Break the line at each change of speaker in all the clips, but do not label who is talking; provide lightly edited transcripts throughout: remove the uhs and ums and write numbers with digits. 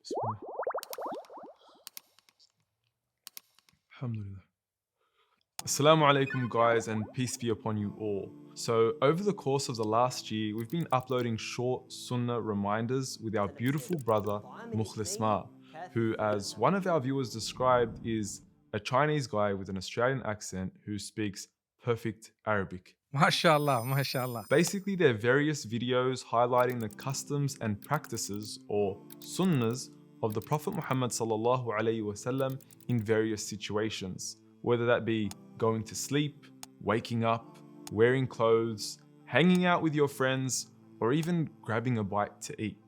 Bismillah. Alhamdulillah. Assalamu alaikum guys, and peace be upon you all. So over the course of the last year, we've been uploading short Sunnah reminders with our beautiful brother Mukhlis Mah, who, as one of our viewers described, is a Chinese guy with an Australian accent who speaks perfect Arabic.
MashaAllah, MashaAllah.
Basically, they're various videos highlighting the customs and practices or sunnahs of the Prophet Muhammad sallallahu alaihi wasallam in various situations, whether that be going to sleep, waking up, wearing clothes, hanging out with your friends, or even grabbing a bite to eat.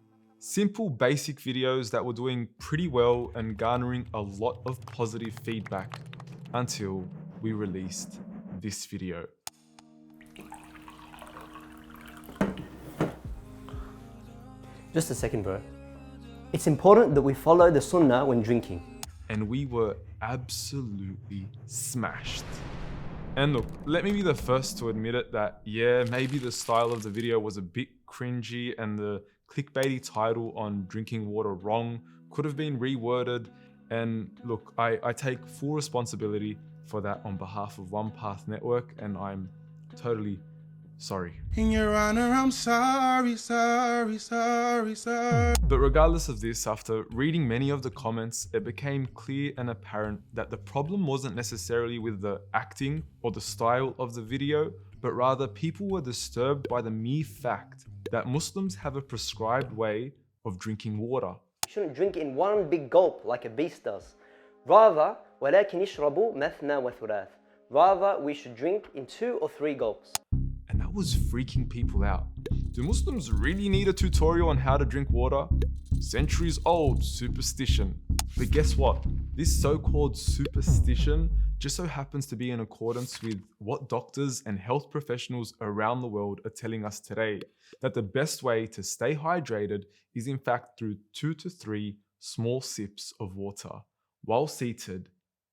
Simple, basic videos that were doing pretty well and garnering a lot of positive feedback until we released this video.
Just a second, bro. It's important that we follow the sunnah when drinking.
And we were absolutely smashed. And look, let me be the first to admit it that, yeah, maybe the style of the video was a bit cringy and the clickbaity title on drinking water wrong could have been reworded. And look, I take full responsibility for that on behalf of OnePath Network, and I'm totally sorry.
In your honor, I'm sorry.
But regardless of this, after reading many of the comments, it became clear and apparent that the problem wasn't necessarily with the acting or the style of the video, but rather people were disturbed by the mere fact that Muslims have a prescribed way of drinking water.
You shouldn't drink in one big gulp like a beast does. Rather, ولكن يشربوا مثنى وثلاث. Rather, we should drink in 2 or 3 gulps.
And that was freaking people out. Do Muslims really need a tutorial on how to drink water? Centuries old superstition. But guess what? This so-called superstition just so happens to be in accordance with what doctors and health professionals around the world are telling us today, that the best way to stay hydrated is in fact through 2 to 3 small sips of water while seated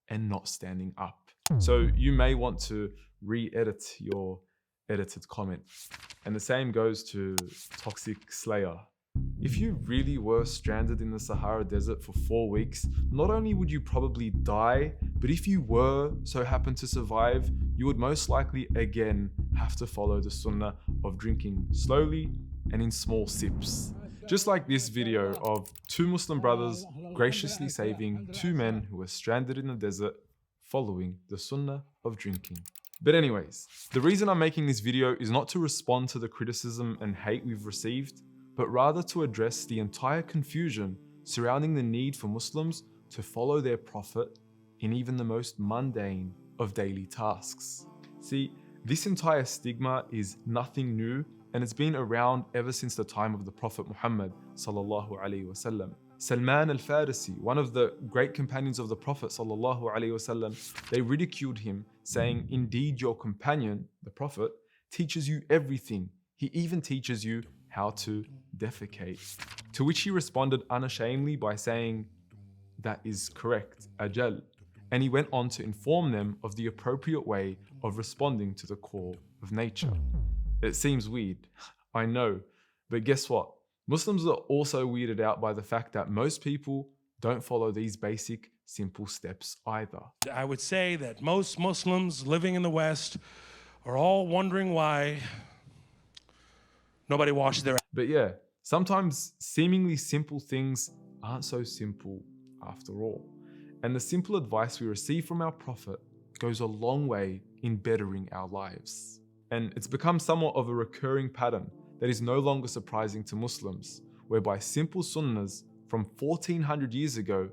and not standing up. So you may want to re-edit your edited comment. And the same goes to Toxic Slayer. If you really were stranded in the Sahara Desert for 4 weeks, not only would you probably die, but if you were so happen to survive, you would most likely again have to follow the sunnah of drinking slowly and in small sips. Just like this video of 2 Muslim brothers graciously saving 2 men who were stranded in the desert following the sunnah of drinking. But anyways, the reason I'm making this video is not to respond to the criticism and hate we've received, but rather to address the entire confusion surrounding the need for Muslims to follow their Prophet in even the most mundane of daily tasks. See, this entire stigma is nothing new, and it's been around ever since the time of the Prophet Muhammad sallallahu alaihi wasallam. Salman al-Farisi, one of the great companions of the Prophet sallallahu alaihi wasallam, they ridiculed him, saying, "Indeed, your companion, the Prophet, teaches you everything. He even teaches you how to defecate." To which he responded unashamedly by saying, "That is correct, ajal." And he went on to inform them of the appropriate way of responding to the call of nature. It seems weird, I know, but guess what? Muslims are also weirded out by the fact that most people don't follow these basic, simple steps either.
I would say that most Muslims living in the West are all wondering why nobody washes their.
But yeah, sometimes seemingly simple things aren't so simple after all. And the simple advice we receive from our Prophet goes a long way in bettering our lives. And it's become somewhat of a recurring pattern that is no longer surprising to Muslims, whereby simple sunnahs from 1400 years ago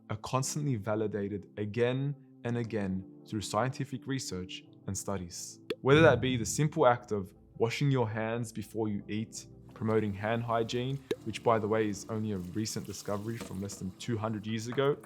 are constantly validated again and again through scientific research and studies. Whether that be the simple act of washing your hands before you eat, promoting hand hygiene, which by the way is only a recent discovery from less than 200 years ago,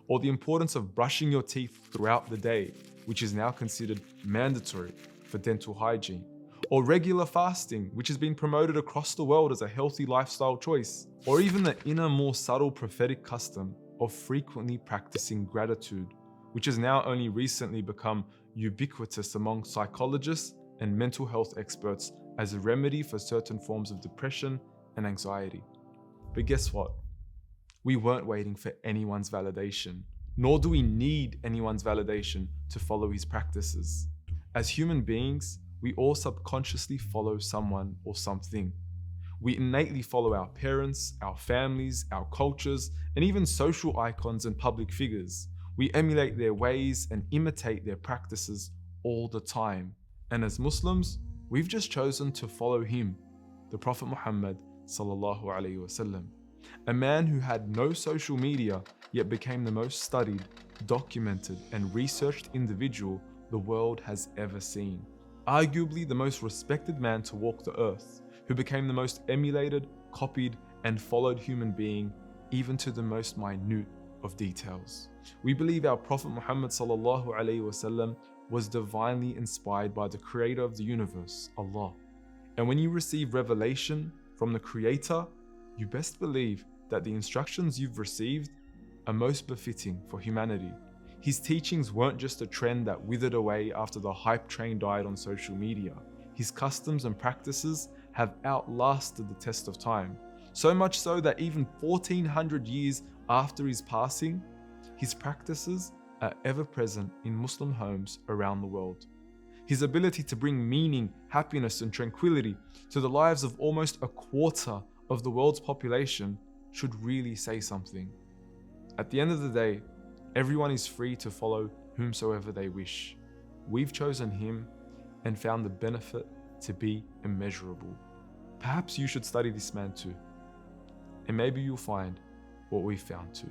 or the importance of brushing your teeth throughout the day, which is now considered mandatory for dental hygiene, or regular fasting, which has been promoted across the world as a healthy lifestyle choice, or even the inner, more subtle prophetic custom of frequently practicing gratitude, which has now only recently become ubiquitous among psychologists and mental health experts as a remedy for certain forms of depression and anxiety. But guess what? We weren't waiting for anyone's validation, nor do we need anyone's validation to follow his practices. As human beings, we all subconsciously follow someone or something. We innately follow our parents, our families, our cultures, and even social icons and public figures. We emulate their ways and imitate their practices all the time. And as Muslims, we've just chosen to follow him, the Prophet Muhammad sallallahu alaihi wasallam, a man who had no social media yet became the most studied, documented, and researched individual the world has ever seen. Arguably the most respected man to walk the earth, who became the most emulated, copied, and followed human being, even to the most minute of details. We believe our Prophet Muhammad sallallahu alaihi wasallam was divinely inspired by the creator of the universe, Allah. And when you receive revelation from the creator, you best believe that the instructions you've received are most befitting for humanity. His teachings weren't just a trend that withered away after the hype train died on social media. His customs and practices have outlasted the test of time. So much so that even 1400 years after his passing, his practices are ever present in Muslim homes around the world. His ability to bring meaning, happiness, and tranquility to the lives of almost a quarter of the world's population should really say something. At the end of the day, everyone is free to follow whomsoever they wish. We've chosen him and found the benefit to be immeasurable. Perhaps you should study this man too, and maybe you'll find what we found too.